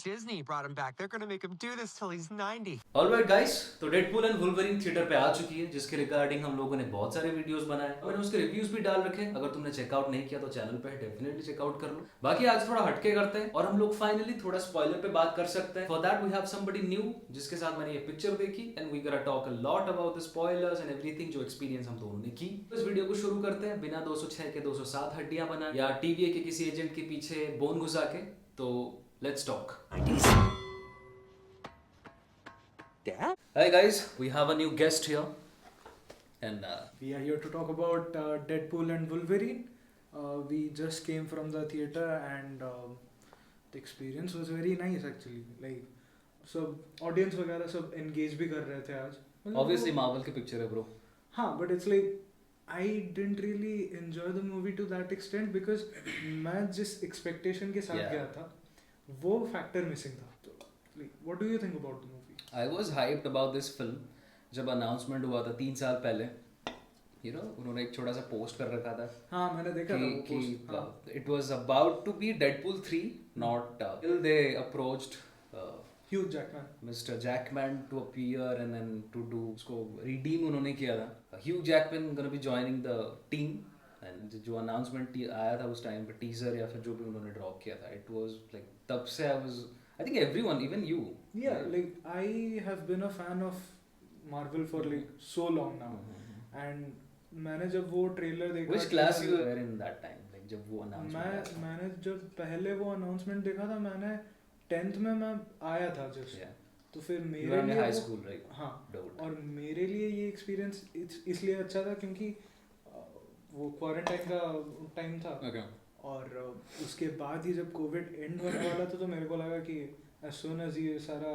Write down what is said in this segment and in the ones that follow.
Disney brought him back. They're going to make him do this till he's 90. Alright guys, तो Deadpool and Wolverine theatre पे आ चुकी है, जिसके regarding हम लोगों ने बहुत सारे वीडियोस बनाए। मैंने उसके रिव्यूज भी डाल रखे हैं। अगर तुमने चेकआउट नहीं किया तो चैनल पे डेफिनेटली चेकआउट कर लो। बाकी आज थोड़ा हटके करते हैं और हम लोग फाइनली थोड़ा स्पॉइलर पे बात कर सकते हैं। For that we have somebody new, जिसके साथ मैंने ये पिक्चर देखी and we gonna talk a lot about the spoilers and everything, जो एक्सपीरियंस हम दोनों ने की। तो इस वीडियो को शुरू करते हैं बिना 206 के 207 हड्डियां बना या टीवीए के किसी एजेंट के पीछे बोन घुसा के। तो let's talk. Dad? Hi guys, we have a new guest here, and We are here to talk about Deadpool and Wolverine. We just came from the theater and the experience was very nice actually. Like, सब audience वगैरह सब engage भी कर रहे थे आज. मतलब obviously वो- Marvel की picture है bro. हाँ, but it's like I didn't really enjoy the movie to that extent because मैं जिस expectation के साथ Yeah. गया था, वो factor missing था. तो like, what do you think about the movie? I was hyped about this film जब announcement हुआ था 3 साल पहले. You know, उन्होंने एक छोटा सा पोस्ट कर रखा था हाँ, मैंने देखा था वो कि post. हाँ. it was about to be Deadpool 3, not till they approached Hugh Jackman. Mr. Jackman to appear and then to do उसको redeem उन्होंने किया था. Hugh Jackman gonna be joining the team and जो announcement आया था उस time पे teaser या फिर जो भी उन्होंने ड्रॉप किया था, it was like तब से I think everyone, even you. Yeah, like I have been a fan of Marvel for like so long now, and मैंने जब वो ट्रेलर देखा Which class you were in that time? Like जब वो announcement मैंने जब पहले वो अनाउंसमेंट देखा था, मैंने 10th में मैं आया था जस्ट. Yeah. तो फिर You मेरे were in लिए high वो- school, right? हाँ, Dude. और मेरे लिए ये एक्सपीरियंस इसलिए अच्छा था क्योंकि वो क्वारंटाइन का टाइम था. Okay. और उसके बाद ही जब कोविड एंड होने वाला था तो मेरे को लगा कि as soon as ये सारा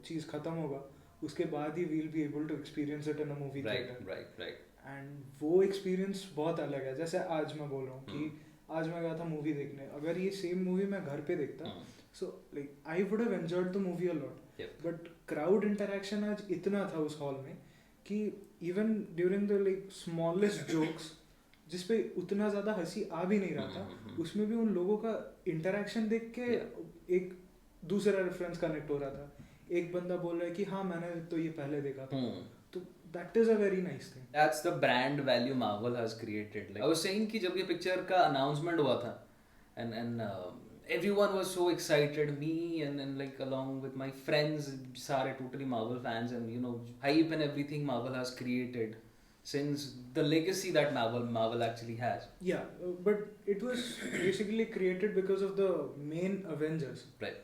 चीज़ ख़त्म होगा उसके बाद ही we'll be able to experience it in a movie Right, theater. right. And वो एक्सपीरियंस बहुत अलग है. जैसे आज मैं बोल रहा हूँ कि आज मैं गया था मूवी देखने, अगर ये सेम मूवी मैं घर पे देखता so like I would have enjoyed the movie a lot. Yep. But crowd interaction आज इतना था उस हॉल में कि even during the like smallest jokes जिसपे उतना ज़्यादा हंसी आ भी नहीं रहा था, उसमें भी उन लोगों का इंटरेक्शन देख के एक दूसरा रेफरेंस कनेक्ट हो रहा था. एक बंदा बोल रहा है कि हाँ मैंने तो ये पहले देखा था. तो that is a very nice thing. That's the brand value Marvel has created. Like I was saying कि जब ये पिक्चर का announcement हुआ था and everyone was so excited, me and like along with my friends, सारे totally Marvel fans, and you know hype and everything Marvel has created since the legacy that Marvel actually has. Yeah, but it was basically created because of the main Avengers. Right.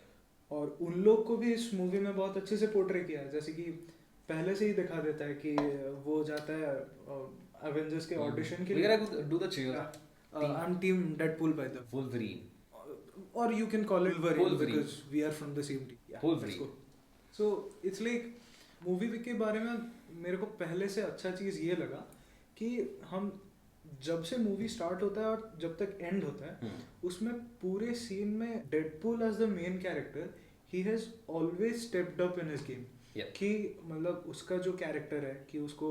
और उन लोग को भी इस movie में बहुत अच्छे से पोर्ट्रे किया है. जैसे कि पहले से ही दिखा देता है कि वो जाता है अवेंजर्स के ऑडिशन के We लिए. gotta do the cheer. I am team Deadpool by the Wolverine. or you can call it Wolverine Wolverine. because we are from the same team. Yeah, Wolverine. let's go. So it's like movie के बारे में मेरे को पहले से अच्छा चीज़ ये लगा कि हम जब से मूवी स्टार्ट होता है और जब तक एंड होता है उसमें पूरे सीन में Deadpool as the main character ही has always stepped up in his game. Yeah. कि मतलब उसका जो कैरेक्टर है कि उसको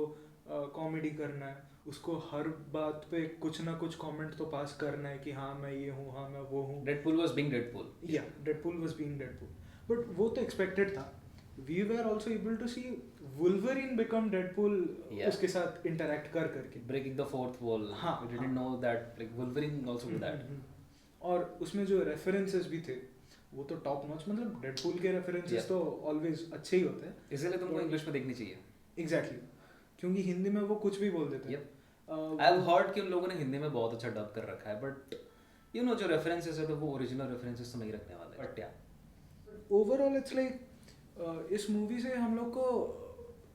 कॉमेडी करना है, उसको हर बात पे कुछ ना कुछ कमेंट तो पास करना है कि हाँ मैं ये हूँ, हाँ मैं वो हूँ. Deadpool was being Deadpool. या Deadpool was being Deadpool. But वो तो एक्सपेक्टेड था. We were also able to see Wolverine become Deadpool Yeah. उसके साथ इंटरेक्ट कर करके. Breaking the fourth wall. हाँ, We didn't know that like Wolverine also did that. और उसमें जो रेफरेंसेस भी थे वो तो टॉप नॉच. मतलब डेडपूल के रेफरेंसेस Yeah. तो ऑलवेज अच्छे ही होते हैं. इसलिए तुमको इंग्लिश में देखनी चाहिए. एग्जैक्टली. क्योंकि हिंदी में वो कुछ भी बोल देते हैं. Yep. आई हैव हर्ड कि उन लोगों ने हिंदी में बहुत अच्छा डब कर रखा है, बट यू नो जो रेफरेंसेस है तो वो ओरिजिनल रेफरेंसेस तो नहीं रखने वाले. बट या ओवरऑल इट्स लाइक इस मूवी से हम लोग को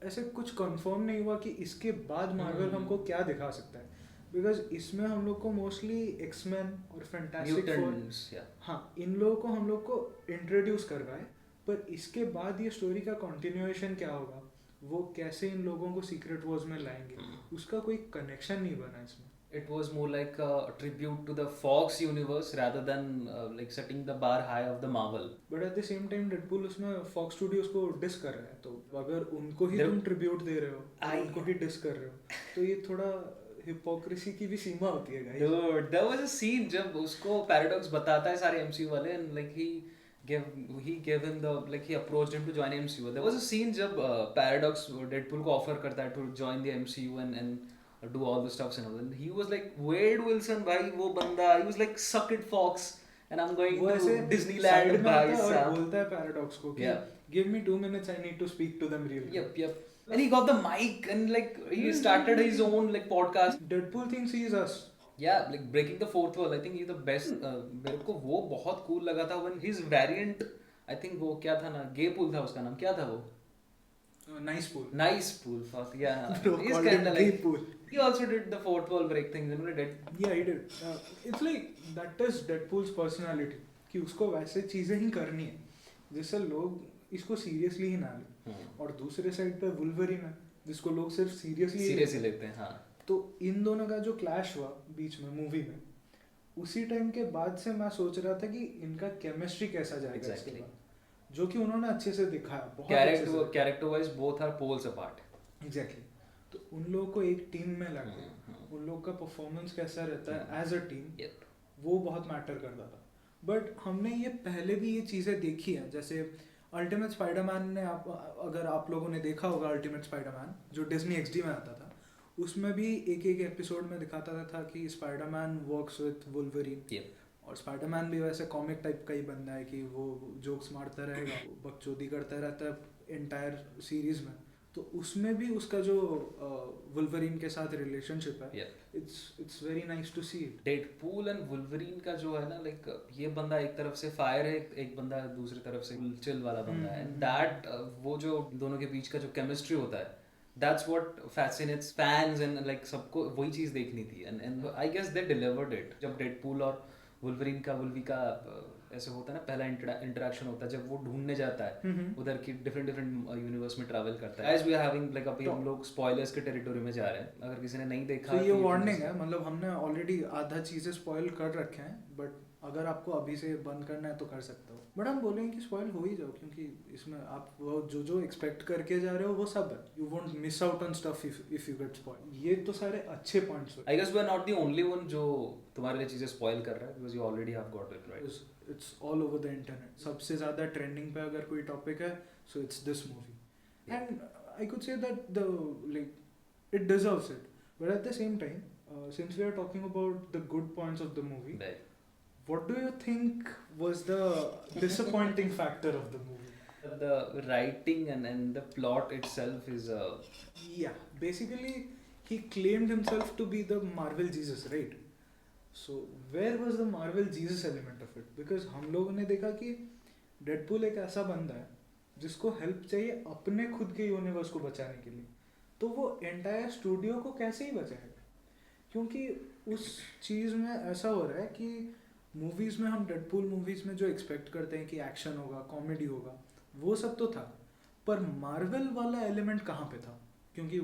ऐसे कुछ कंफर्म नहीं हुआ कि इसके बाद मार्वल हमको क्या दिखा सकता है. बिकॉज इसमें हम लोग को मोस्टली एक्समैन और फैंटास्टिक फोर, म्यूटेंट्स या हाँ इन लोगों को हम लोग को इंट्रोड्यूस करवाए. पर इसके बाद ये स्टोरी का कंटिन्यूएशन क्या होगा, वो कैसे इन लोगों को सीक्रेट वॉर्स में लाएंगे, उसका कोई कनेक्शन नहीं बना इसमें. it was more like a tribute to the Fox universe rather than like setting the bar high of the Marvel. But at the same time Deadpool उसमें फॉक्स स्टूडियोज को dish कर रहा है. तो अगर उनको ही तुम ट्रिब्यूट दे रहे हो, उनको ही डिस कर रहे हो, तो ये थोड़ा हिपोक्रेसी की भी सीमा होती है guys. Dude, there was a scene जब उसको पैराडॉक्स बताता है सारे MCU वाले and like he he gave him the like he approached him to join MCU. There was a scene जब Paradox Deadpool को offer करता है to join the MCU and do all the stuffs and all. And he was like, Wade Wilson भाई वो बंदा. He was like, suck it Fox and I'm going वो to ऐसे Disneyland side में भाई आता है और साहब. बोलता है पैराडॉक्स को कि give me 2 minutes, I need to speak to them really. Yep. And he got the mic and like he started his own like podcast. Deadpool thinks he is us. Yeah, like breaking the fourth wall. I think he's the best. मेरे को वो बहुत cool लगा था when his variant. I think वो क्या था ना, gay pool था उसका नाम, क्या था वो? Nice pool. Nice pool, fuck yeah. Bro, He's called kind it of gay like. pool. He also did the fourth wall break things. उन्होंने did. Yeah, he did. It's like that is Deadpool's personality कि उसको वैसे चीजें ही करनी है जिससे लोग इसको सीरियसली ही ना ले. और दूसरे साइड पे वुल्वरिन है जिसको लोग सिर्फ सीरियसली लेते हैं. हाँ. तो इन दोनों का जो क्लैश हुआ बीच में मूवी में, उसी टाइम के बाद से मैं सोच रहा था कि इनका केमिस्ट्री कैसा जाएगा इसके बाद, जो कि उन्होंने अच्छे से दिखाया. बहुत character wise both are poles apart. Exactly. तो उन लोगों को एक टीम में लाके उन लोगों का परफॉर्मेंस कैसा रहता है एज अ टीम, वो बहुत मैटर करता था. बट हमने ये पहले भी ये चीज़ें देखी हैं. जैसे अल्टीमेट स्पाइडरमैन ने अगर आप लोगों ने देखा होगा अल्टीमेट स्पाइडरमैन जो डिज्नी XD में आता था, उसमें भी एक एपिसोड में दिखाता था कि स्पाइडरमैन वर्क्स विद वुल्वरिन. और स्पाइडरमैन भी वैसे कॉमिक टाइप का ही बंदा है कि वो जोक्स मारता रहेगा, बकचोदी करता रहता है एंटायर सीरीज में. तो उसमें भी उसका जो वुल्वरिन के साथ रिलेशनशिप है, it's very nice to see it. Deadpool and Wolverine का जो है ना, लाइक ये बंदा एक तरफ से फायर है, एक बंदा दूसरी तरफ से चिल वाला बंदा है. एंड दैट वो जो दोनों के बीच का जो केमिस्ट्री होता है, that's what fascinates fans and like सबको वही चीज देखनी थी. and I guess they delivered it. जब डेडपूल और वुल्वरिन का ऐसे होता है ना, पहला इंटरेक्शन होता है जब वो ढूंढने जाता है उधर की डिफरेंट यूनिवर्स में ट्रैवल करता है. As we are having like अभी हम लोग स्पॉयलर्स के टेरिटोरी में जा रहे हैं. अगर किसी ने नहीं देखा तो ये वार्निंग है, मतलब हमने ऑलरेडी आधा चीजें स्पॉइल कर रखे हैं. बट अगर आपको अभी से बंद करना है तो कर सकते हो. बट हम बोलेंगे कि स्पॉइल हो ही जाओ, क्योंकि इसमें आप वो जो एक्सपेक्ट करके जा रहे हो वो सब है. You won't miss out on stuff if you get spoil. ये तो सारे अच्छे पॉइंट्स हैं. I guess we are not the only one जो तुम्हारे लिए चीजें स्पॉइल कर रहा है, because you already have got it right. It's all over the internet. सबसे ज्यादा ट्रेंडिंग पे अगर कोई टॉपिक है so it's this movie. And I could say that the like it deserves it. But at the same time since we are talking about the good points of the movie, what do you think was the disappointing factor of the movie? The writing and the plot itself is yeah, basically he claimed himself to be the Marvel Jesus, right? So where was the Marvel Jesus element of it? Because हम लोगों ने देखा कि Deadpool एक ऐसा बंदा है जिसको हेल्प चाहिए अपने खुद के यूनिवर्स को बचाने के लिए, तो वो एंटायर स्टूडियो को कैसे ही बचाएगा? क्योंकि उस चीज़ में ऐसा हो रहा है कि मूवीज़ में हम डेडपूल मूवीज़ में जो एक्सपेक्ट करते हैं कि एक्शन होगा, कॉमेडी होगा, वो सब तो था, पर मार्वल वाला एलिमेंट कहाँ पे था? क्योंकि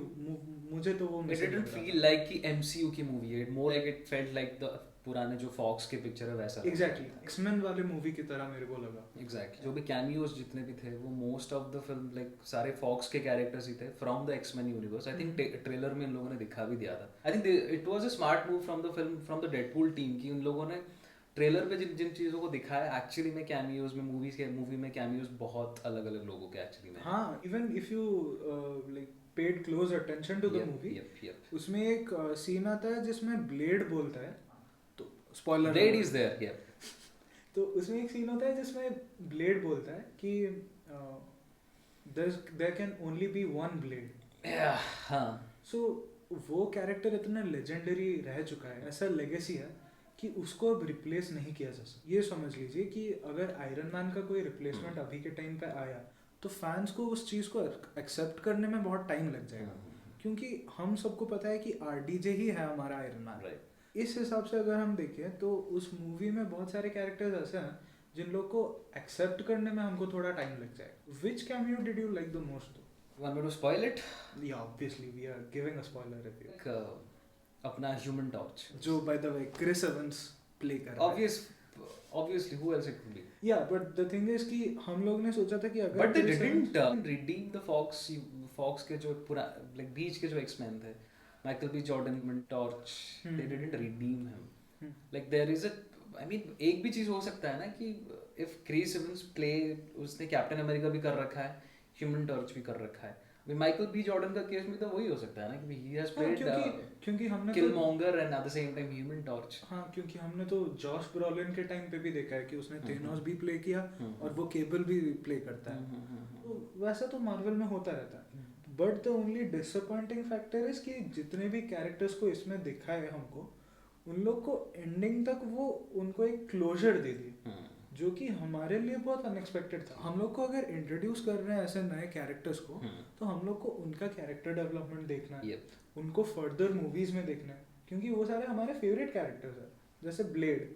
मुझे तो वो it didn't feel like कि MCU की मूवी है. more like it felt like the पुराने जो फॉक्स के पिक्चर है वैसा. एग्जैक्टली एक्समैन वाले मूवी की तरह मेरे को लगा. एग्जैक्टली. जो भी कैमियोज जितने भी थे वो most of the film like सारे फॉक्स के कैरेक्टर्स ही थे from the X Men universe. I think trailer में इन लोगों ने दिखा भी दिया था. I think it was a smart move from the film, from the Deadpool team, कि उन लोगों ने ट्रेलर पे जिन चीज़ों को दिखाया एक्चुअली में कैमियोज में मूवी में कैमियोज बहुत अलग अलग लोगों के एक्चुअली में. हाँ, even if you like paid close attention to the movie, उसमें एक सीन आता है जिसमें ब्लेड बोलता है, तो स्पॉइलर, ब्लेड इज देयर. तो उसमें एक सीन होता है जिसमें ब्लेड बोलता है कि there can only be one Blade. हाँ. सो वो कैरेक्टर इतना लेजेंडरी रह चुका है, ऐसा लेगेसी है कि उसको अब रिप्लेस नहीं किया जा सकता. ये समझ लीजिए कि अगर आयरन मैन का कोई रिप्लेसमेंट अभी के टाइम पे आया तो फैंस को उस चीज़ को एक्सेप्ट करने में बहुत टाइम लग जाएगा, क्योंकि हम सबको पता है कि RDJ ही है हमारा आयरन मैन. इस हिसाब से अगर हम देखें तो उस मूवी में बहुत सारे कैरेक्टर्स ऐसे हैं जिन लोग को एक्सेप्ट करने में हमको थोड़ा टाइम लग जाएगा. Which cameo did you like the most? Want me to spoil it? Yeah, obviously we are giving a spoiler review. अपना ह्यूमन टॉर्च, जो by the way Chris Evans play कर रहा है. obviously who else it could be? Yeah, but the thing is कि हम लोग ने सोचा था कि अगर but they didn't redeem the Fox के जो पूरा like बीच के जो X-Men थे, Michael B. Jordan, Human Torch, they didn't redeem him. Like there is a I mean एक भी चीज हो सकता है ना कि इफ क्रिस इवंस प्ले, उसने कैप्टन अमेरिका भी कर रखा है, ह्यूमन टॉर्च भी कर रखा है, अभी माइकल बी जॉर्डन का केस में तो वही हो सकता है ना कि ही हैज प्लेड क्योंकि हमने Killmonger and at the same time Human Torch. हाँ, क्योंकि हमने तो जॉश ब्रॉलिन के टाइम पे भी देखा है कि उसने थेनोस भी प्ले किया और वो केबल भी प्ले करता है, तो वैसा तो मार्वल में होता रहता है। But the only disappointing factor is कि जितने भी कैरेक्टर्स को इसमें दिखाए हमको, उन लोग को एंडिंग तक वो उनको एक क्लोजर दे दी, जो कि हमारे लिए बहुत अनएक्सपेक्टेड था। हम लोग को अगर इंट्रोड्यूस कर रहे हैं ऐसे नए कैरेक्टर्स को, तो हम लोग को उनका कैरेक्टर डेवलपमेंट देखना है, उनको फर्दर मूवीज में देखना है, क्योंकि वो सारे हमारे फेवरेट कैरेक्टर्स हैं। जैसे ब्लेड,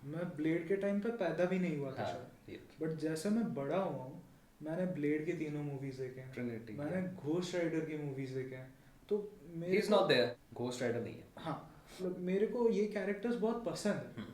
मैं ब्लेड के टाइम पे पैदा भी नहीं हुआ था शायद, बट जैसे मैं बड़ा हुआ हूँ, मैंने ब्लेड के तीनों मूवीज देखे हैं, मैंने घोस्ट राइडर की मूवीज देखे हैं, तो he is not there, Ghost Rider नहीं है। हाँ, मतलब मेरे को ये कैरेक्टर्स बहुत पसंद है,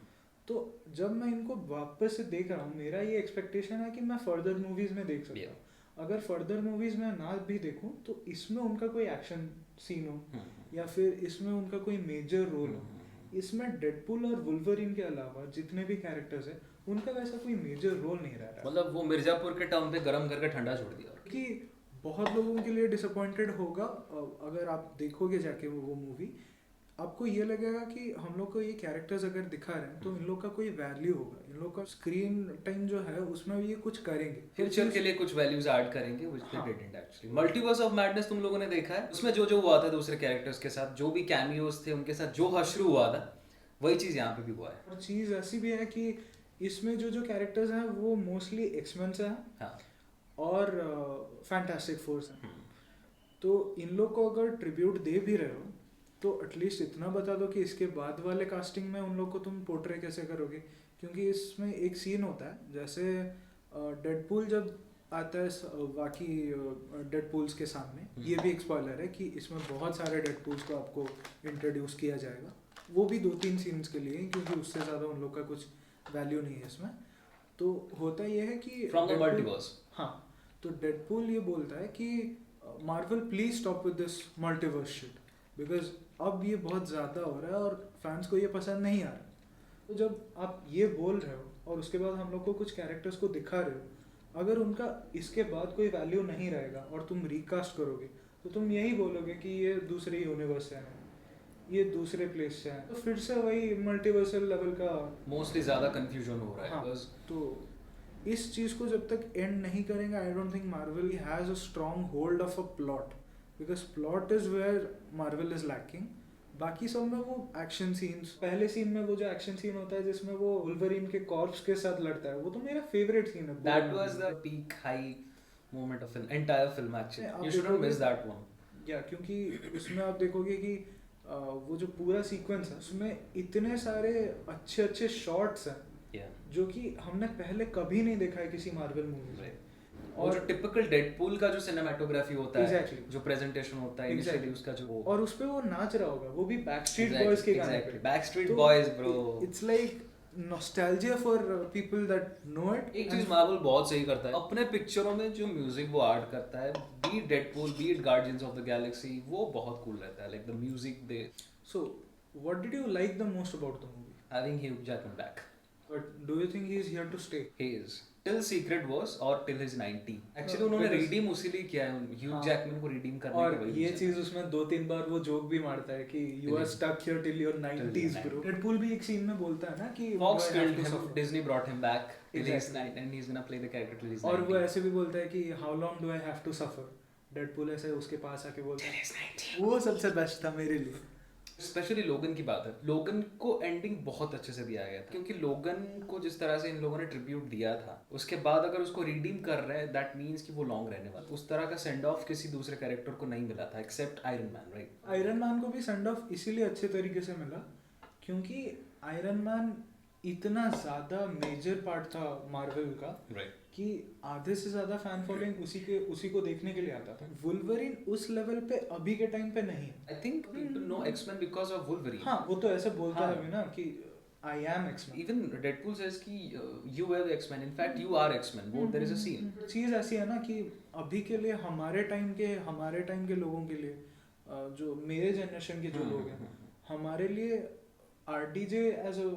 तो जब मैं इनको वापस से देख रहा हूँ, मेरा ये एक्सपेक्टेशन है कि मैं फर्दर मूवीज में देख सकता हूँ। अगर फर्दर मूवीज में ना भी देखूँ, तो इसमें उनका कोई एक्शन सीन हो या फिर इसमें उनका कोई मेजर रोल हो। इसमें डेडपूल और वुल्वरीन के अलावा जितने भी कैरेक्टर्स हैं, उनका वैसा कोई मेजर रोल नहीं रह रहा। मतलब वो मिर्जापुर के टाउन पे गरम करके ठंडा छोड़ दिया, कि बहुत लोगों के लिए डिसअपॉइंटेड होगा। अगर आप देखोगे जाके वो मूवी, आपको ये लगेगा कि हम लोग को ये कैरेक्टर्स अगर दिखा रहे हैं तो इन लोग का कोई वैल्यू होगा, इन लोग का स्क्रीन टाइम जो है उसमें ये कुछ करेंगे, फ्यूचर के लिए कुछ वैल्यूज ऐड करेंगे, which they didn't actually. Multiverse of madness तुम लोगों ने देखा है, उसमें जो जो हुआ था दूसरे कैरेक्टर्स के साथ, जो भी कैमियोज थे उनके साथ जो हश्रू हुआ था, वही चीज यहाँ पे भी हुआ है। और चीज ऐसी भी है कि इसमें जो जो कैरेक्टर्स हैं वो मोस्टली एक्समेन से हैं और फैंटास्टिक फोर्स हैं। तो इन लोग को अगर ट्रिब्यूट दे भी रहे हो, तो एटलीस्ट इतना बता दो कि इसके बाद वाले कास्टिंग में उन लोग को तुम पोर्ट्रे कैसे करोगे, क्योंकि इसमें एक सीन होता है, जैसे डेडपूल जब आता है बाकी डेडपूल्स के सामने, ये भी एक स्पॉइलर है कि इसमें बहुत सारे डेडपूल्स को आपको इंट्रोड्यूस किया जाएगा, वो भी 2-3 सीन्स के लिए, क्योंकि उससे ज़्यादा उन लोग का कुछ वैल्यू नहीं है इसमें। तो होता ये है कि फ्रॉम द मल्टीवर्स, हाँ, तो डेडपूल ये बोलता है कि Marvel please stop with this multiverse shit, because अब ये बहुत ज़्यादा हो रहा है और फैंस को ये पसंद नहीं आ रहा। तो जब आप ये बोल रहे हो और उसके बाद हम लोग को कुछ कैरेक्टर्स को दिखा रहे हो, अगर उनका इसके बाद कोई वैल्यू नहीं रहेगा और तुम रिकास्ट करोगे, तो तुम यही बोलोगे कि ये दूसरे यूनिवर्स से हैं, ये दूसरे प्लेस से हैं, तो फिर से वही मल्टीवर्सल लेवल का मोस्टली ज़्यादा कंफ्यूजन हो रहा है। हाँ, तो इस चीज़ को जब तक एंड नहीं करेंगे, I don't think Marvel has a strong hold of a plot, because plot is where Marvel is lacking. बाकी सब में वो एक्शन सीन्स, पहले सीन में वो जो एक्शन सीन होता है जिसमें वो वुल्वरीन के कॉर्प्स के साथ लड़ता है, वो तो मेरा फेवरेट सीन है। That was the peak high moment of film, entire film actually, you shouldn't miss that one. या क्योंकि उसमें आप देखोगे कि वो जो पूरा सीक्वेंस है उसमें इतने सारे अच्छे अच्छे शॉट्स हैं जो कि हमने पहले कभी नहीं देखा है किसी मार्वल मूवी में। और जो टिपिकल डेडपूल का जो सिनेमेटोग्राफी होता है, जो प्रेजेंटेशन होता है इनिशियली उसका जो, और उस पे वो नाच रहा होगा, वो भी बैकस्ट्रीट बॉयज के गाने पे। Backstreet Boys bro, it's like nostalgia for people that know it. एक चीज मार्वल बहुत सही करता है, अपने पिक्चरों में जो म्यूजिक वो ऐड करता है, be Deadpool be it Guardians of the Galaxy, वो बहुत कूल रहता है, like the music they. So what did you like the most about the movie? Having Hugh Jackman back. But do you think he is here to stay? He is till Secret Wars और till his 90। Actually उन्होंने redeem उसी लिए किया है, Hugh Jackman को redeem करने और ये चीज उसमें 2-3 बार वो जोक भी मारता है कि you are stuck here till your 90s bro. Deadpool भी एक सीन में बोलता है ना कि Fox killed him, Disney brought him back till his 90 and he is gonna play the character till his 90। और वो ऐसे भी बोलता है कि how long do I have to suffer. Deadpool ऐसे उसके पास आके बोलता है टिल हिज 90। वो सबसे बेस्ट था मेरे लिए। स्पेशली लोगन की बात है, लोगन को एंडिंग बहुत अच्छे से दिया गया था, क्योंकि लोगन को जिस तरह से इन लोगों ने ट्रिब्यूट दिया था, उसके बाद अगर उसको रिडीम कर रहे हैं, दैट मीन्स कि वो लॉन्ग रहने वाला। उस तरह का सेंड ऑफ किसी दूसरे कैरेक्टर को नहीं मिला था except Iron Man, right? Iron Man को भी सेंड ऑफ इसीलिए अच्छे तरीके से मिला क्योंकि आयरन मैन इतना ज्यादा मेजर पार्ट था मार्वल का, राइट, कि आधे से ज्यादा फैन फॉलोइंग उसी को देखने के लिए आता था। वुल्वरीन उस लेवल पे अभी के टाइम पे नहीं है। I think people know X-Man because of Wolverine. हाँ, वो तो ऐसे बोलता है ना कि I am X-Man. Even Deadpool says कि you are the X-Man, in fact you are X-Man, वो देयर इज अ सीन। चीज ऐसी है ना कि अभी के लिए हमारे टाइम के लोगों के लिए, जो मेरे जनरेशन के जो लोग हैं, हमारे लिए RDJ as a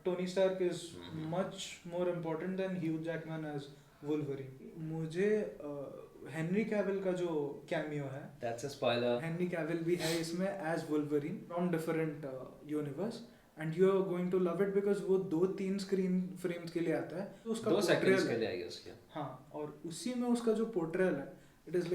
Tony Stark is much more important than Hugh Jackman as Wolverine. मुझे हेनरी कैविल का जो कैमियो है, That's a spoiler. Henry Cavill भी है इसमें as Wolverine from different universe, and you are going to love it because वो 2-3 screen frames के लिए आता है, तो उसका 2 सेकंड्स portrayal के है। लिए आई गेस. हाँ, और उसी में उसका जो पोर्ट्रेयल है, इट इज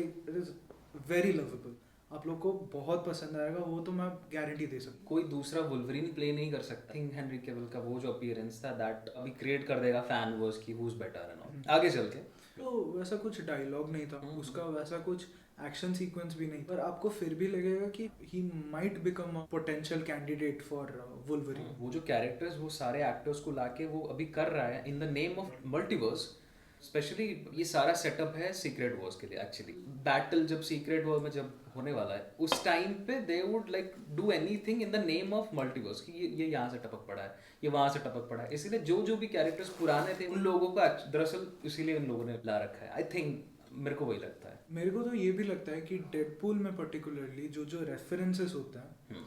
वेरी लवेबल. आप लोग को बहुत पसंद आएगा, वो तो मैं गारंटी दे सकता कोई दूसरा वुल्वरीन प्ले नहीं कर सकता. थिंक हेनरी कैविल का वो जो अपीयरेंस था दैट अभी क्रिएट कर देगा फैन वर्स की who is better and all. आगे चल के हूँ. तो वैसा कुछ डायलॉग नहीं था उसका, वैसा कुछ एक्शन सीक्वेंस भी नहीं, पर आपको फिर भी लगेगा कि he might become a potential candidate for Wolverine. वो जो कैरेक्टर्स वो सारे एक्टर्स को लाके वो अभी कर रहा है in the name of multiverse. Specially ये सारा सेटअप है सीक्रेट वॉर्स के लिए. एक्चुअली बैटल जब सीक्रेट वॉर में जब होने वाला है उस टाइम पे they would like do anything in the name of multiverse कि ये यहाँ से टपक पड़ा है, ये वहाँ से टपक पड़ा है. इसीलिए जो जो भी कैरेक्टर्स पुराने थे उन लोगों का दरअसल इसीलिए उन लोगों ने ला रखा है. आई थिंक मेरे को वही लगता है. मेरे को तो ये भी लगता है कि डेडपूल में पर्टिकुलरली जो जो रेफरेंसेस होते हैं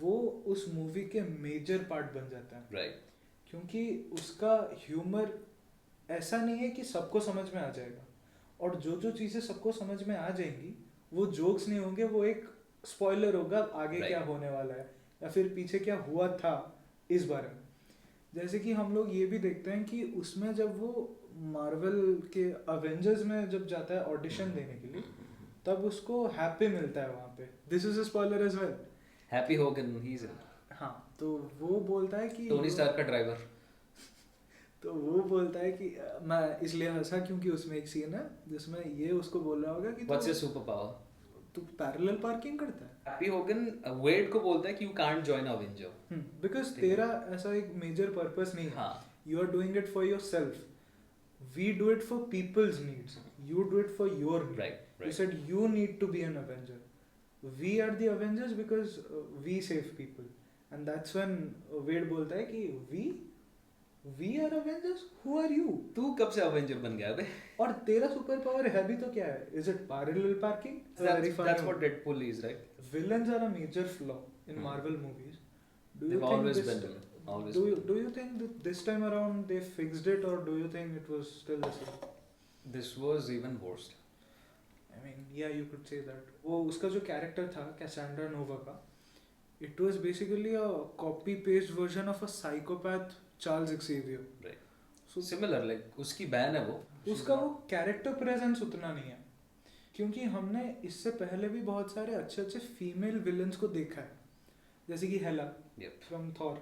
वो उस मूवी के मेजर पार्ट बन जाता है. राइट. क्योंकि उसका ह्यूमर ऐसा नहीं है कि सबको समझ में आ जाएगा, और जो जो चीज़ें सबको समझ में आ जाएंगी वो जोक्स नहीं होंगे, वो एक स्पॉइलर होगा आगे Right. क्या होने वाला है या फिर पीछे क्या हुआ था इस बारे में. जैसे कि हम लोग ये भी देखते हैं कि उसमें जब वो मार्वल के अवेंजर्स में जब जाता है ऑडिशन देने के लिए, तब उसको हैप्पी मिलता है वहाँ पे. This is a spoiler as well. Happy Hogan he is in. हाँ, तो वो बोलता है कि टोनी स्टार्क का ड्राइवर. तो वो बोलता है कि मैं इसलिए हंसा क्योंकि उसमें एक सीन है जिसमें ये उसको बोल रहा होगा कि व्हाट्स योर सुपर पावर. तू पैरेलल पार्किंग करता है. हैप्पी होगन वेड को बोलता है कि you can't join Avenger. Because तेरा ऐसा एक मेजर पर्पस नहीं है. हाँ. You are doing it for your self. We do it for people's needs. You do it for your need. Right, you right. Said you need to be an Avenger. We are the Avengers because we save people. And that's when Wade बोलता है कि we are Avengers, who are you. तू कब से Avenger बन गया बे? और तेरा सुपर पावर है भी तो क्या है? Is it parallel parking? That's what Deadpool is, right? Villains are a major flaw in Marvel movies. Do you They've think always this, been villain. Always do been. you do you think that this time around they fixed it, or do you think it was still the same? This was even worse. I mean, yeah, you could say that. वो उसका जो character था Cassandra नोवा का, it was basically a copy paste version of a psychopath Charles Xavier. Right. So similar, like उसकी बहन है वो. उसका वो कैरेक्टर प्रेजेंस उतना नहीं है, क्योंकि हमने इससे पहले भी बहुत सारे अच्छे अच्छे फीमेल विलन्स को देखा है, जैसे कि Hela Yep. From Thor.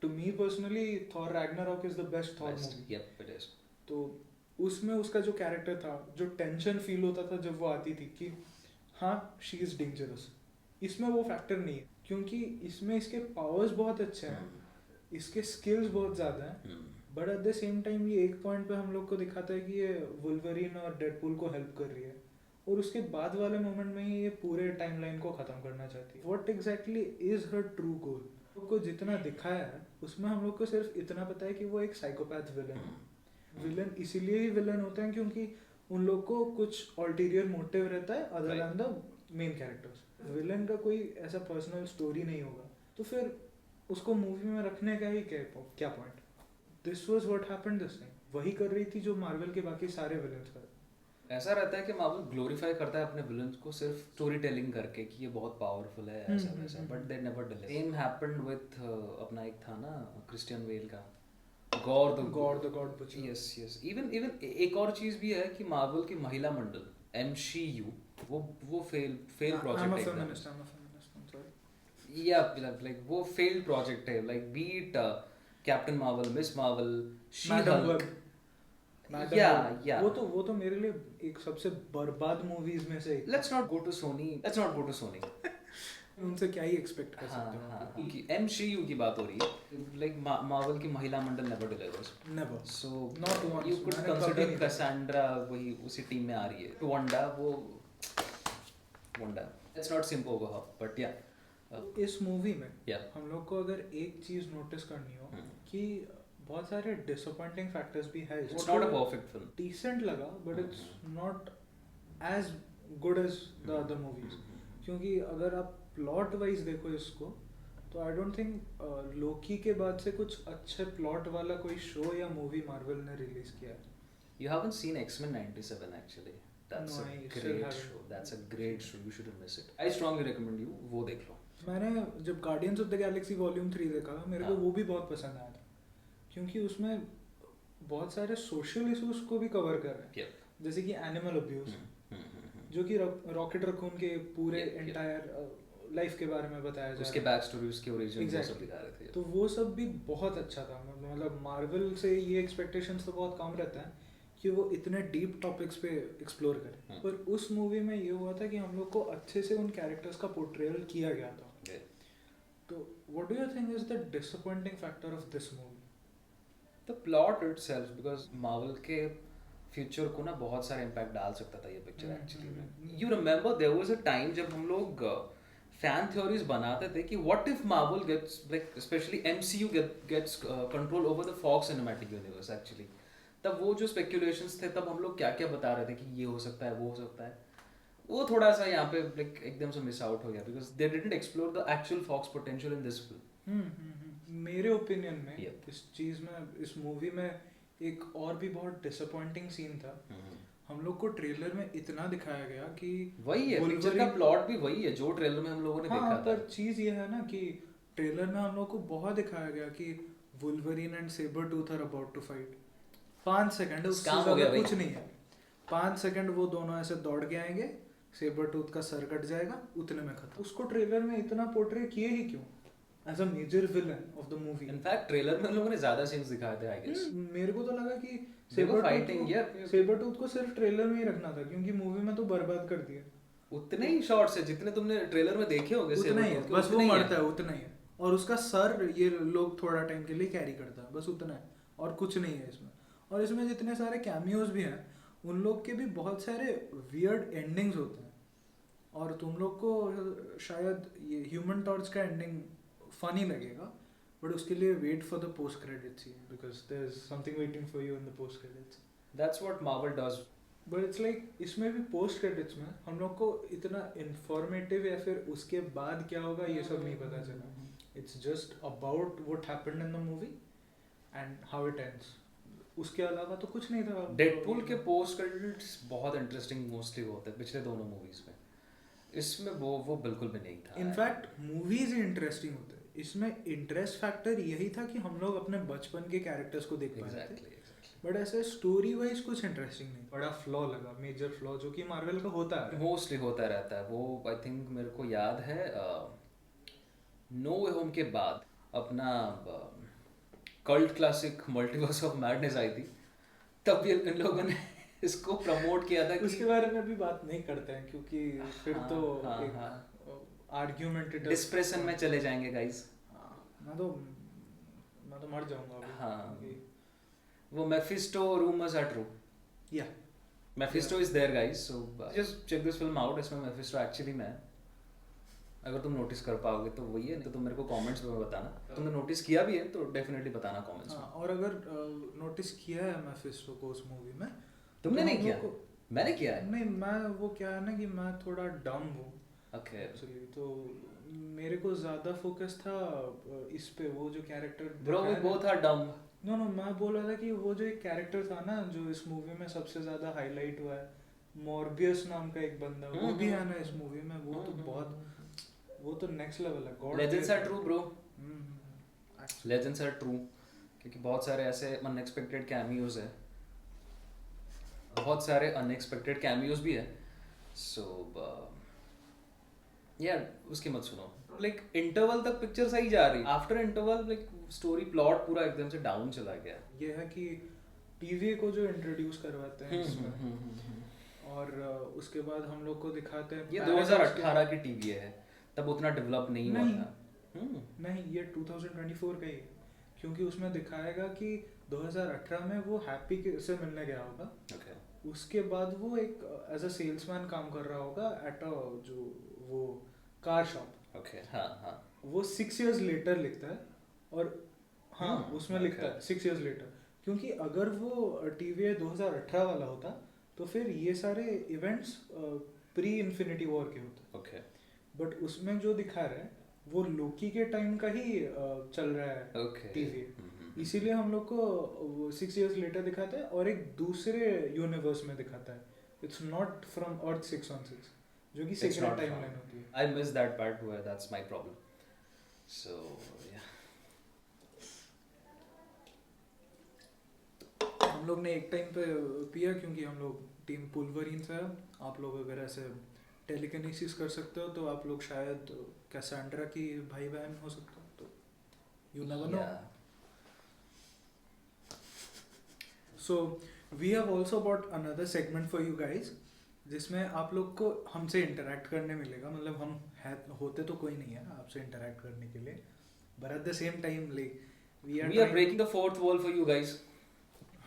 To me personally Thor Ragnarok is the best Thor Best. Movie. Yep, it is. तो उसमें उसका जो कैरेक्टर था, जो टेंशन फील होता था जब वो आती थी कि हाँ शी इज डेंजरस, इसमें वो फैक्टर नहीं है, क्योंकि इसमें इसके पावर्स बहुत अच्छे हैं, इसके स्किल्स बहुत ज़्यादा हैं, but at the same time ये एक पॉइंट पे हम लोग को दिखाता है कि ये वुल्वरीन और डेडपूल को हेल्प कर रही है, और उसके बाद वाले मोमेंट में ही ये पूरे टाइमलाइन को ख़त्म करना चाहती है. What exactly is her true goal? को जितना दिखाया है उसमें हम लोग को सिर्फ इतना पता है कि वो एक साइकोपैथ विलन है. विलन इसीलिए ही विलन होते हैं क्योंकि उन लोग को कुछ अल्टीरियर मोटिव रहता है other than the main characters. Villain का कोई ऐसा पर्सनल स्टोरी नहीं होगा, तो फिर उसको मूवी में रखने का ही क्या point? This was what happened this time. वही कर रही थी जो मार्वल के बाकी सारे विलन्स कर. ऐसा रहता है कि मार्वल ग्लोरीफाई करता है अपने विलन्स को सिर्फ स्टोरी टेलिंग करके कि ये बहुत पावरफुल है ऐसा वैसा, but they never deliver. Same happened with अपना एक था ना क्रिश्चियन बेल का god the god butcher. Yes yes. Even एक और चीज भी है कि मार्वल की महिला मंडल MCU वो फेल प्रोजेक्ट है. या लाइक वो फेल्ड प्रोजेक्ट है. Like beat Captain Marvel, Ms Marvel, She Hulk. वो तो मेरे लिए एक सबसे बर्बाद मूवीज में से एक. Let's not go to Sony. उनसे क्या ही एक्सपेक्ट कर सकते हो? हाँ, क्योंकि MCU की बात हो रही है. लाइक मार्वल की महिला मंडल never delivers. Never. So Not once. You could मैंने कभी कंसीडर नहीं कैसेंड्रा वही उसी टीम में आ रही है. वंडा इट्स नॉट सिंपल बट या इस मूवी में Yeah. हम लोग को अगर एक चीज नोटिस करनी हो कि बहुत सारे डिसअपॉइंटिंग फैक्टर्स भी है. It's not a perfect film. Decent लगा but it's not as good as the other movies. क्योंकि अगर आप प्लॉट वाइज देखो इसको तो आई डोंट थिंक लोकी के बाद से कुछ अच्छे प्लॉट वाला कोई शो या मूवी मार्वल ने रिलीज किया है. You haven't seen X-Men 97 actually. That's No, a I still great haven't. show. That's a great show. You shouldn't miss it. I strongly recommend you वो देख लो. मैंने जब guardians of the Galaxy volume 3 देखा मेरे को हाँ. वो भी बहुत पसंद आया था, क्योंकि उसमें बहुत सारे सोशल इश्यूज को भी कवर कर रहे हैं. Yep. जैसे कि एनिमल अब्यूज, जो कि रॉकेट रकून के पूरे Yep, yep. एंटायर लाइफ के बारे में बताया जा उसके रहा है. बैक स्टोरी, उसके ओरिजिन वो सब दिखा रहे थे. तो वो सब भी बहुत अच्छा था. मतलब मार्वल से ये एक्सपेक्टेशंस तो बहुत कम रहता है कि वो इतने डीप टॉपिक्स पे एक्सप्लोर करें, पर उस मूवी में ये हुआ था कि हम लोग को अच्छे से उन कैरेक्टर्स का पोर्ट्रेयल किया गया था. तो what do you think is the disappointing factor of this movie? The plot itself, because Marvel के फ्यूचर को ना बहुत सारा इम्पैक्ट डाल सकता था ये picture actually. You remember there was a time जब हम लोग फैन थ्योरीज बनाते थे कि what if Marvel gets like specially MCU gets control over the Fox cinematic universe actually. तब वो जो स्पेक्यूलेशंस थे तब हम लोग क्या क्या बता रहे थे कि ये हो सकता है, वो हो सकता है. वो थोड़ा सा यहाँ पे लाइक एकदम से मिस आउट हो गया because they didn't explore the actual Fox potential in this film. मेरे ओपिनियन में Yep. इस चीज में, इस मूवी में एक और भी बहुत डिसअपॉइंटिंग सीन था. हम लोग को ट्रेलर में इतना दिखाया गया कि वही है, पिक्चर का प्लॉट भी वही है जो ट्रेलर में हम लोगों ने हाँ, देखा था. पर चीज ये है ना कि ट्रेलर में हम लोग को बहुत दिखाया गया कि Wolverine and Sabretooth are about to fight. 5 second, उससे काम हो गया ज्यादा भाई. कुछ नहीं है. 5 सेकंड वो दोनों ऐसे दौड़ के आएंगे, सेबरटूथ का सर कट जाएगा, उतने में खत्म. उसको ट्रेलर में इतना पोर्ट्रे किए ही क्यों as a major villain of the movie? In fact trailer में हम लोगों ने ज्यादा सीन्स दिखाए थे आई गेस. मेरे को तो लगा कि फाइटिंग यार, सेबरटूथ को सिर्फ ट्रेलर में ही रखना था, क्योंकि मूवी में तो बर्बाद कर दिया. उतने ही शॉट्स है जितने तुमने ट्रेलर में देखे होंगे. उतना ही है, बस वो मरता है, उतना ही है. और उसका सर ये लोग थोड़ा टाइम के लिए कैरी करता है, बस उतना है, और कुछ नहीं है इसमें. और इसमें जितने सारे कैमियोज भी हैं उन लोग के भी बहुत सारे वियर्ड एंडिंग्स होते हैं. और तुम लोग को शायद ये ह्यूमन टॉर्च का एंडिंग फनी लगेगा, बट उसके लिए wait for the post credits scene because there is something waiting for you in the post credits. That's what Marvel does. But it's like इसमें भी पोस्ट क्रेडिट्स में हम लोग को इतना इंफॉर्मेटिव या फिर उसके बाद क्या होगा ये सब नहीं पता चला. It's just about what happened in the movie and how it ends. उसके अलावा तो कुछ नहीं था. डेडपूल के पोस्ट क्रेडिट्स बहुत इंटरेस्टिंग मोस्टली होते हैं पिछले दोनों मूवीज में. इसमें वो बिल्कुल भी नहीं था. इनफैक्ट मूवीज ही इंटरेस्टिंग होते हैं. इसमें इंटरेस्ट फैक्टर यही था कि हम लोग अपने बचपन के कैरेक्टर्स को देख पा रहे थे. बट ऐसे स्टोरी वाइज कुछ इंटरेस्टिंग नहीं. बड़ा फ्लॉ लगा, मेजर फ्लॉ, जो कि मार्वल का होता है, मोस्टली होता रहता है. वो आई थिंक मेरे को याद है नो वे होम के बाद अपना cult classic Multiverse of Madness आई थी, तब ये इन लोगों ने इसको प्रमोट किया था. उसके बारे में भी बात नहीं करते हैं क्योंकि फिर तो आर्ग्यूमेंट डिस्प्रेशन में चले जाएंगे गाइस. मैं तो मर जाऊंगा अभी. हाँ, वो Mephisto rumours are true. Yeah Mephisto is there guys, so just check this film out. इसमें मेफिस्टो एक्चुअली में अगर तुम नोटिस कर पाओगे तो वही है, तो तुम मेरे को कमेंट्स में बताना. तुमने नोटिस किया भी है तो डेफिनेटली बताना कमेंट्स में. और अगर नोटिस किया है मेफिस्टो को उस मूवी में, तुमने नहीं किया? मैंने किया है. नहीं, मैं वो क्या है ना कि मैं थोड़ा डम हूँ ओके एक्चुअली. तो मेरे को ज्यादा फोकस था इस पे, वो जो character. Bro we both are dumb. No मैं बोल रहा था कि वो जो एक कैरेक्टर था ना जो इस मूवी में सबसे ज्यादा हाईलाइट हुआ है, मॉर्बियस नाम का एक बंदा, वो भी है ना इस मूवी में. वो तो बहुत, वो तो नेक्स्ट लेवल है. God legends are true bro. Legends are true क्योंकि बहुत सारे ऐसे अनएक्सपेक्टेड कैमियोज है, बहुत सारे अनएक्सपेक्टेड कैमियोज भी है. सो यार उसकी मत सुनो. लाइक इंटरवल तक पिक्चर सही जा रही, after interval like story plot पूरा एकदम से डाउन चला गया. ये है कि टीवी को जो इंट्रोड्यूस करवाते हैं इसमें, और उसके बाद हम लोग को दिखाते हैं ये 2018 की टीवी है, तब उतना डेवलप नहीं हुआ था. नहीं, ये 2024 का ही है, क्योंकि उसमें दिखाएगा कि 2018 में वो हैप्पी से मिलने गया होगा. उसके बाद वो एक एज अ सेल्समैन काम कर रहा होगा एट अ जो वो कार शॉप. वो 6 years लेटर लिखता है, और उसमें लिखता है 6 years लेटर, क्योंकि अगर वो टीवी 2018 वाला होता तो फिर ये सारे इवेंट्स प्री इन्फिनिटी वॉर के होते. बट उसमें जो दिखा रहा है वो लोकी के टाइम का ही चल रहा है Okay. टीवी, इसीलिए हम लोग को 6 years later दिखाता है और एक दूसरे यूनिवर्स में दिखाता है. इट्स नॉट फ्रॉम अर्थ 616 जो कि It's secret not timeline from- होती है. I missed that part where that's my problem. So yeah. हम लोग ने एक टाइम पे पिया क्योंकि हम लोग टीम पुलवरीन से हैं. आप लोग अगर ऐसे टेलीकिनेसिस कर सकते हो तो आप लोग शायद कैसेंड्रा की भाई बहन हो सकते हो, तो you never know. Yeah. So we have also bought another segment for you guys जिसमें आप लोग को हमसे इंटरेक्ट करने मिलेगा. मतलब हम होते तो कोई नहीं है आपसे इंटरेक्ट करने के लिए, but at the same time like We are breaking the fourth wall for you guys.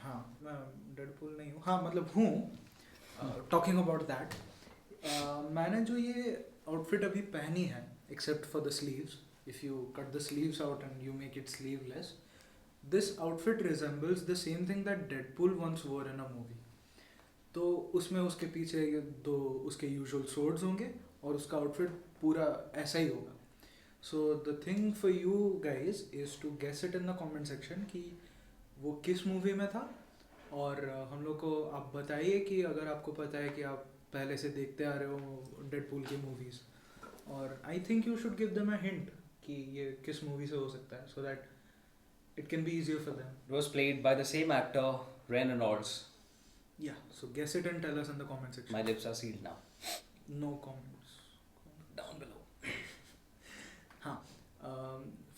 हाँ, मैं डेडपूल नहीं हूँ. हाँ मतलब हूँ. टॉकिंग अबाउट दैट, मैंने जो ये आउटफिट अभी पहनी है except for the sleeves, if you cut the sleeves out and you make it sleeveless, this outfit resembles the same thing that Deadpool once wore in a movie. तो उसमें उसके पीछे ये 2 उसके यूजुअल सोर्ड्स होंगे और उसका आउटफिट पूरा ऐसा ही होगा. So the thing for you guys is to guess it in the comment section कि वो किस मूवी में था. और हम लोग को आप बताइए कि अगर आपको पता है कि आप पहले से देखते आ रहे हो डेडपूल की मूवीज़, और I think you should give them a hint कि ये किस मूवी से हो सकता है, so that it can be easier for them. It was played by the same actor, Ryan Reynolds. Yeah, so guess it and tell us in the comment section. My lips are sealed now. No comments. Down below. हाँ,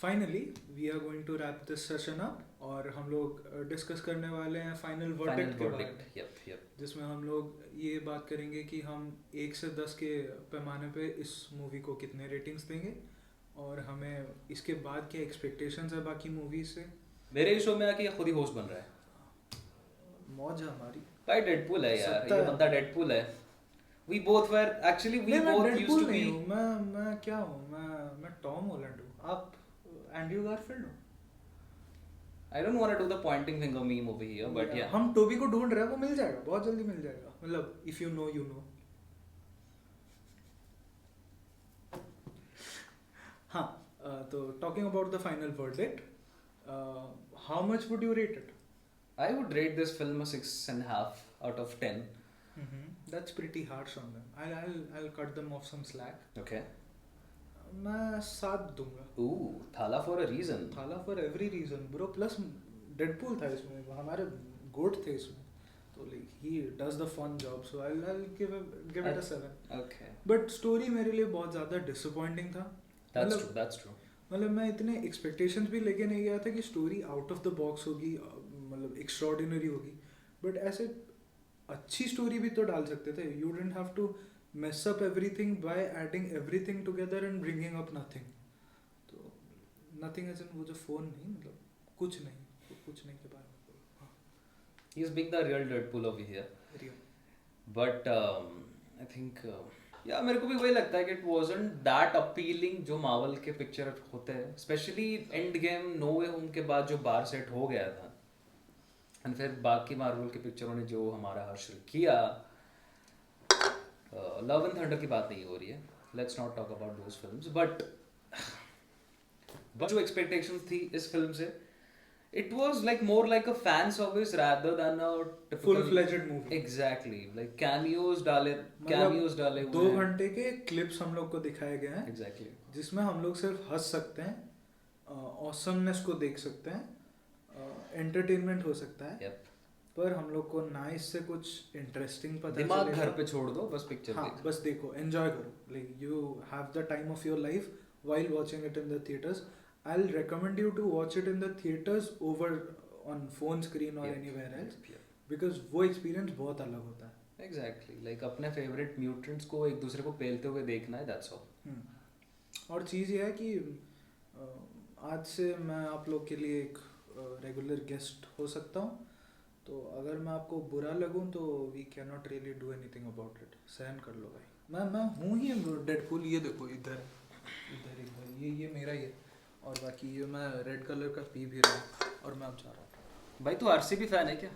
finally we are going to wrap this session up और हम लोग discuss करने वाले हैं final Final verdict के बारे में, verdict. Yep, yep. जिसमें हम लोग ये बात करेंगे कि हम 1 से 10 के पैमाने पे इस मूवी को कितने रेटिंग्स देंगे और हमें इसके बाद क्या एक्सपेक्टेशंस है बाकी मूवीज से. मेरे शो में आके ये खुद ही होस्ट बन रहा है. मौज है हमारी. भाई डेडपूल है यार, सत्ता ये है. बंदा डेडपूल है. We both were actually we नहीं, मैं both used Deadpool to be. नहीं हूँ. मैं क्या हूँ, मैं टॉम हॉलैंड हूँ. आप एंड्रयू गारफील्ड हो. I don't want to do the pointing finger meme over here, but yeah. हम टोबी को ढूंढ रहे हैं, वो मिल जाएगा, बहुत जल्दी मिल जाएगा. मतलब if you know you know. हाँ, तो talking about the final verdict, how much would you rate it? I would rate this film a 6.5 out of 10. That's pretty harsh on them. I'll cut them off some slack. Okay. मैं 7 दूंगा. Ooh, thala for a reason. Thala for every reason bro. Plus Deadpool था इसमें, हमारे goat थे इसमें, तो like he does the fun job, so I'll give it a 7. Okay. But story मेरे लिए बहुत ज़्यादा डिसअपॉइंटिंग था. That's मतलब- true. That's true. मतलब मैं इतने एक्सपेक्टेशंस भी लेके नहीं गया था कि story out of the box होगी, मतलब एक्स्ट्राऑर्डिनरी होगी, बट ऐसे अच्छी स्टोरी भी तो डाल सकते थे. You didn't have to mess up everything by adding everything together and bringing up nothing. तो नथिंग एज इन वो जो फोन नहीं, मतलब कुछ नहीं के बारे में. हाँ, He's being the real Deadpool over here. real. But I think yeah, मेरे को भी वही लगता है कि it wasn't that appealing जो मार्वल के पिक्चर होते हैं, specially Endgame, No Way Home के बाद जो बार सेट हो गया था, एंड फिर बाकी मार्वल के पिक्चरों ने जो हमारा हर्ष किया. लव एंड थंडर की बात नहीं हो रही है, let's not talk about those films, but जो एक्सपेक्टेशंस थी इस फिल्म से, it was like more like a fan service rather than a typical Full-fledged movie. Exactly, like cameos डाले मतलब हुए 2 हैं. घंटे के क्लिप्स हम लोग को दिखाए गए हैं, Exactly. जिसमें हम लोग सिर्फ हंस सकते हैं, ऑसमनेस को देख सकते हैं, एंटरटेनमेंट हो सकता है. Yep. पर हम लोग को ना इससे कुछ इंटरेस्टिंग पता दिमाग चलेगा. घर पे छोड़ दो, बस पिक्चर हाँ, देख. बस देखो, एंजॉय करो. Like you have the time of your life while watching it in the theaters. I'll recommend you to watch it in the theaters over on phone screen or Yep. anywhere else, Yep, yep. because वो experience बहुत अलग होता है. Exactly, like अपने favourite mutants को एक दूसरे को पेलते हुए देखना है, that's all. और चीज़ ये है कि आज से मैं आप लोग के लिए एक रेगुलर गेस्ट हो सकता हूँ, तो अगर मैं आपको बुरा लगूँ तो we can not really do anything about it. सहन कर लो भाई. मैं हूँ ही डेडपूल. ये देखो, इधर ये मेरा ही है, और बाकी ये मैं रेड कलर का पी भी रहा हूँ, और मैं अब जा रहा हूँ. भाई तू आरसीबी फैन है क्या?